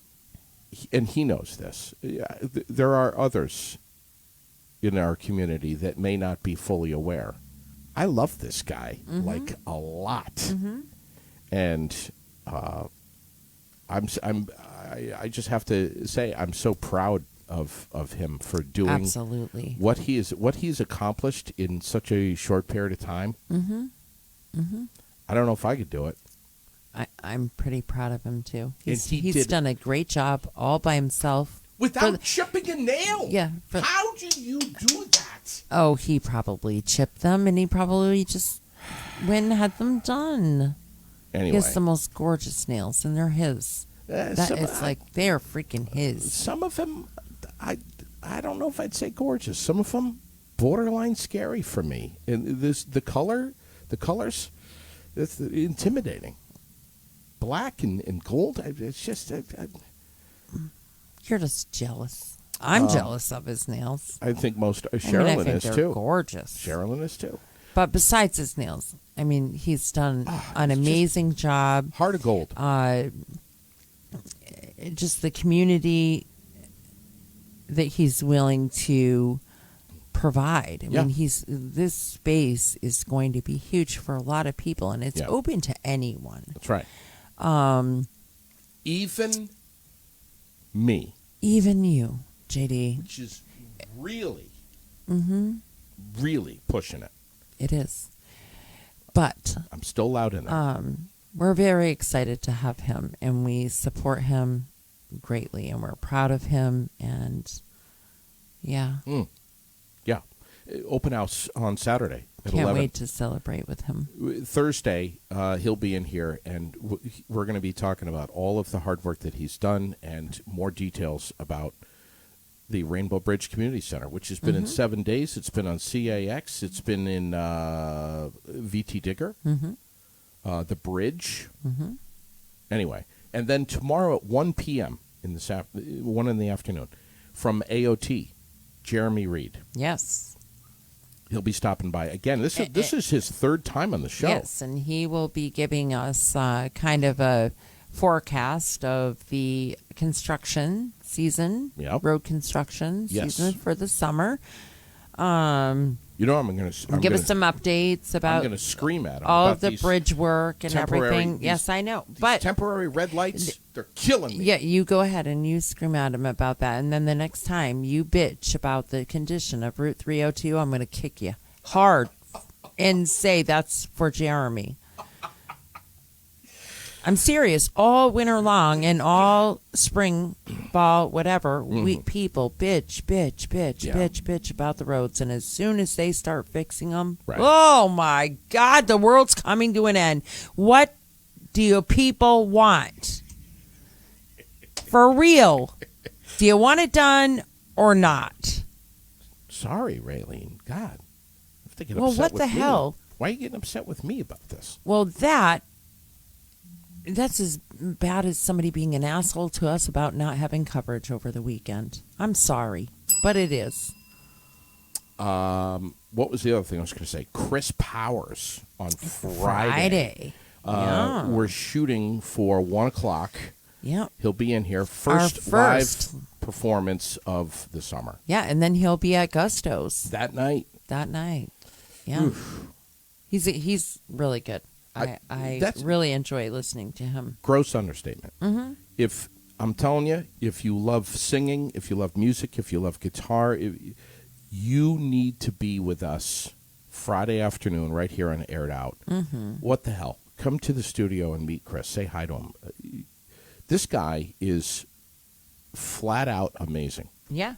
and he knows this. There are others in our community that may not be fully aware. I love this guy, a lot. And I just have to say I'm so proud of him for doing absolutely what he's accomplished in such a short period of time. I don't know if I could do it. I'm pretty proud of him too. He's done a great job all by himself without chipping a nail. Yeah. How do you do that? Oh, he probably chipped them, and he probably just went and had them done. Anyway, he has the most gorgeous nails, and they're his. It's like they're freaking his. Some of them, I don't know if I'd say gorgeous. Some of them, borderline scary for me. And the colors, it's intimidating. Black and gold, it's just. You're just jealous. I'm jealous of his nails. I think most Sherilyn is they're too. Gorgeous. Sherilyn is too. But besides his nails, I mean, he's done an amazing job. Heart of gold. Just the community that he's willing to provide. I Yeah. mean, this space is going to be huge for a lot of people, and it's open to anyone. That's right. Even me. Even you, JD. Which is really, Mm-hmm. really pushing it. It is. But I'm still loud in there. we're very excited to have him, and we support him greatly, and we're proud of him, and yeah. Yeah. Open house on Saturday at Can't 11. wait to celebrate with him. Thursday, he'll be in here, and we're going to be talking about all of the hard work that he's done and more details about the Rainbow Bridge Community Center, which has been in 7 days. It's been on CAX. It's been in VT Digger, the bridge. Anyway, and then tomorrow at 1 p.m. 1 in the afternoon, from AOT, Jeremy Reed. Yes. He'll be stopping by again. This is his third time on the show. Yes, and he will be giving us kind of a forecast of the construction season, road construction season for the summer. You know, I'm going to give us some updates about. I'm going to scream at him all about of the bridge work and everything. Yes, I know, but temporary red lights, they're killing me. Yeah, you go ahead and you scream at him about that, and then the next time you bitch about the condition of Route 302, I'm going to kick you hard and say that's for Jeremy. I'm serious. All winter long and all spring, fall, whatever, we people bitch about the roads. And as soon as they start fixing them, oh my God, the world's coming to an end. What do you people want? For real. Do you want it done or not? Sorry, Raylene. God. I have to get Well, upset what with the me. hell? Why are you getting upset with me about this? Well, that's as bad as somebody being an asshole to us about not having coverage over the weekend. I'm sorry, but it is. What was the other thing I was going to say? Chris Powers on Friday. We're shooting for 1 o'clock. Yeah. He'll be in here. First live performance of the summer. Yeah, and then he'll be at Gusto's. That night. Yeah. Oof. He's really good. I really enjoy listening to him. Gross understatement. If I'm telling you, if you love singing, if you love music, if you love guitar, you need to be with us Friday afternoon right here on Aired Out. What the hell? Come to the studio and meet Chris. Say hi to him. This guy is flat out amazing. Yeah.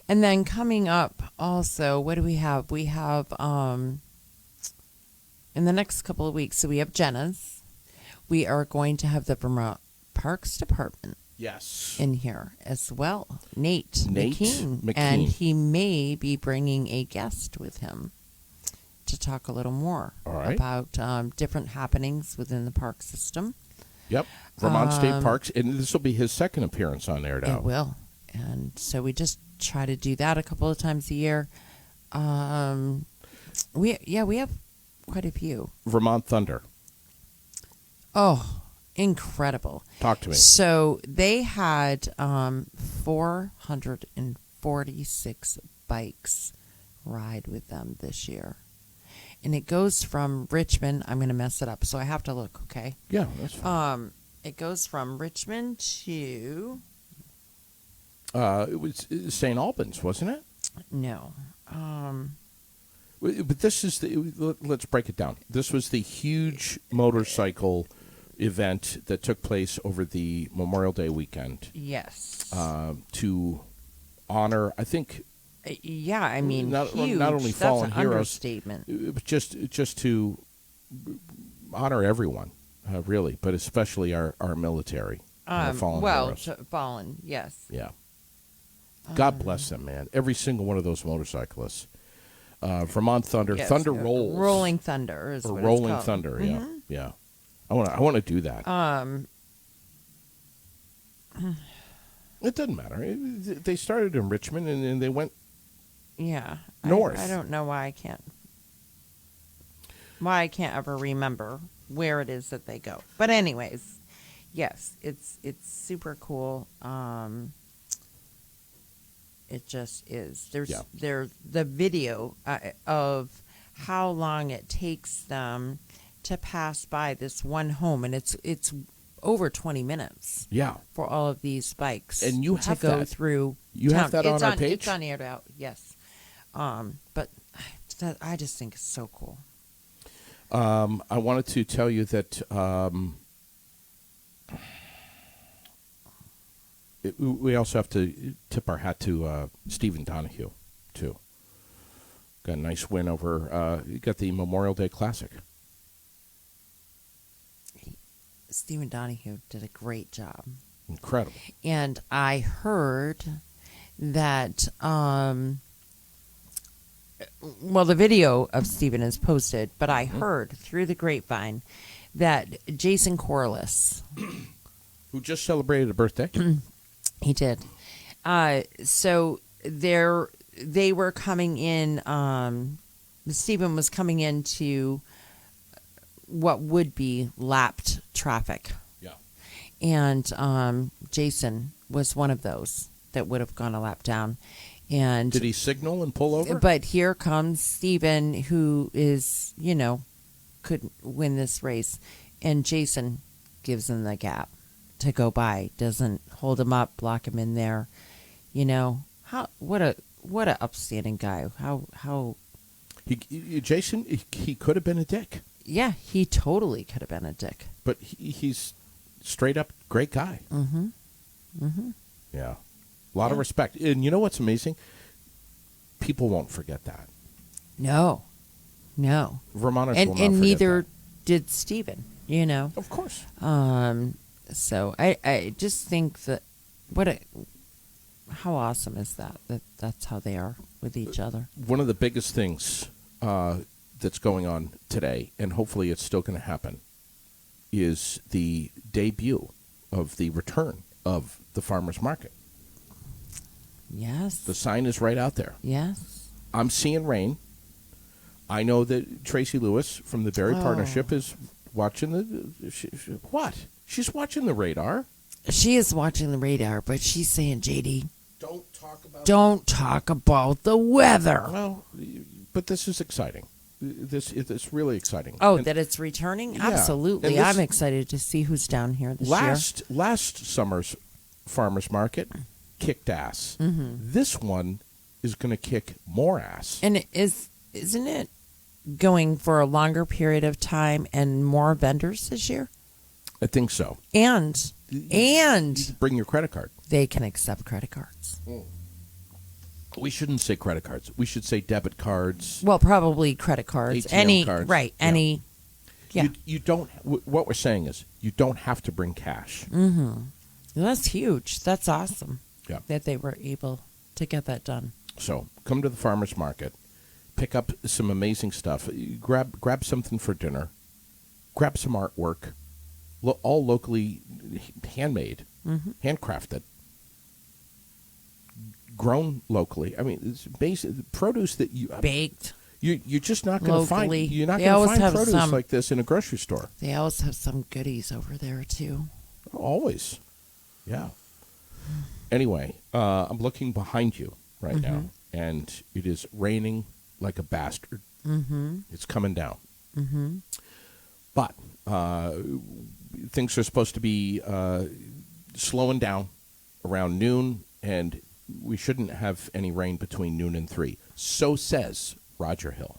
And then coming up also, what do we have? We have in the next couple of weeks, so we have Jenna's. We are going to have the Vermont Parks Department in here as well. Nate McKean. And he may be bringing a guest with him to talk a little more about different happenings within the park system. Yep. Vermont State Parks. And this will be his second appearance on Aired Out. It will. And so we just try to do that a couple of times a year. We have quite a few. Vermont Thunder. Oh, incredible. Talk to me. So they had 446 bikes ride with them this year. And it goes from Richmond. I'm going to mess it up, so I have to look, okay? Yeah, that's fine. It goes from Richmond to... it was St. Albans, wasn't it? No. But this is let's break it down. This was the huge motorcycle event that took place over the Memorial Day weekend. Yes. To honor, I think. Yeah, I mean, not only fallen heroes, but just to honor everyone, really, but especially our military, our fallen heroes. Fallen, yes. Yeah. God bless them, man. Every single one of those motorcyclists. Vermont Thunder, yes, Thunder Rolls, Rolling Thunder is what Rolling it's called. Thunder. Yeah. I want to do that. It doesn't matter. They started in Richmond and they went. Yeah, north. I don't know why I can't ever remember where it is that they go. But anyways, yes, it's super cool. It just is. There's Yeah. the video of how long it takes them to pass by this one home, and it's over 20 minutes. Yeah. For all of these bikes, And you to have go that. through. You town. have that It's on our page? It's on Aired Out, yes. But that, I just think it's so cool. I wanted to tell you that we also have to tip our hat to Stephen Donahue, too. Got a nice win over, got the Memorial Day Classic. Stephen Donahue did a great job. Incredible. And I heard that, well, the video of Stephen is posted, but I heard through the grapevine that Jason Corliss, who just celebrated a birthday. he did. So they were coming in, Stephen was coming into what would be lapped traffic. Yeah. And Jason was one of those that would have gone a lap down. And did he signal and pull over? But here comes Stephen, who is, could win this race. And Jason gives him the gap to go by, doesn't hold him up, block him in there. What a upstanding guy. How Jason, he could have been a dick. Yeah, he totally could have been a dick. But he's straight up great guy. Mm-hmm. Mm-hmm. Yeah. A lot of respect. And you know what's amazing? People won't forget that. No. Vermonters and will not and forget neither that. did Stephen, Of course. So I just think that how awesome is that's how they are with each other. One of the biggest things that's going on today, and hopefully it's still going to happen, is the debut of the return of the farmers market. Yes. The sign is right out there. Yes. I'm seeing rain. I know that Tracy Lewis from the Barre Partnership is watching what? She's watching the radar. She is watching the radar, but she's saying, JD, don't talk about the weather. Well, but this is exciting. It's really exciting. Oh, that it's returning? Yeah. Absolutely. I'm excited to see who's down here this year. Last summer's farmers market kicked ass. Mm-hmm. This one is going to kick more ass. And isn't it going for a longer period of time and more vendors this year? I think so. And bring your credit card. They can accept credit cards. We shouldn't say credit cards. We should say debit cards. Well, probably credit cards. ATM cards. Right. Yeah. Any. Yeah. You don't. What we're saying is you don't have to bring cash. Mm-hmm. That's huge. That's awesome. Yeah. That they were able to get that done. So come to the farmers market, pick up some amazing stuff. Grab something for dinner. Grab some artwork. All locally handmade, handcrafted, grown locally. I mean, it's basic produce that you baked. You're just not going to find. You're not They going to always find have produce some- like this in a grocery store. They always have some goodies over there too. Always, yeah. Anyway, I'm looking behind you right now, and it is raining like a bastard. Mm-hmm. It's coming down. Mm-hmm. But things are supposed to be slowing down around noon, and we shouldn't have any rain between noon and 3. So says Roger Hill.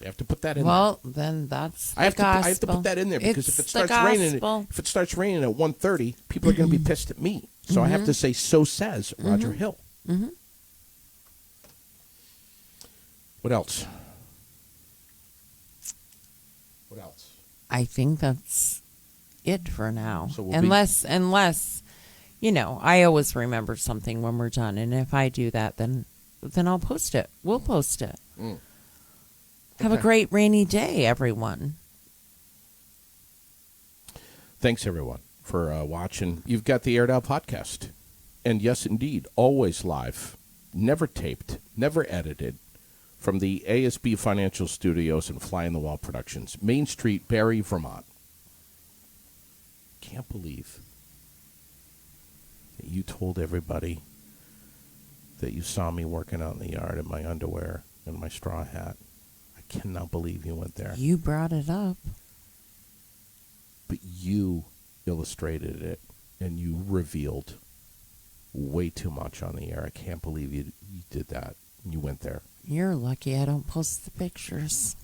You have to put that in. Well, then that's the I have gospel. to put that in there because It's if it the starts raining at 1:30, people are going to be pissed at me. So I have to say, so says Roger Hill. Mm-hmm. What else? I think that's it for now. So unless I always remember something when we're done, and if I do that, then I'll post it. We'll post it. Have a great rainy day, everyone. Thanks, everyone, for watching. You've got the Aired Out podcast. And yes, indeed, always live, never taped, never edited, from the ASB Financial Studios and Fly on the Wall Productions, Main Street, Barre, Vermont. Can't believe that you told everybody that you saw me working out in the yard in my underwear and my straw hat. I cannot believe you went there. You brought it up. But you illustrated it, and you revealed way too much on the air. I can't believe you did that. You went there. You're lucky I don't post the pictures.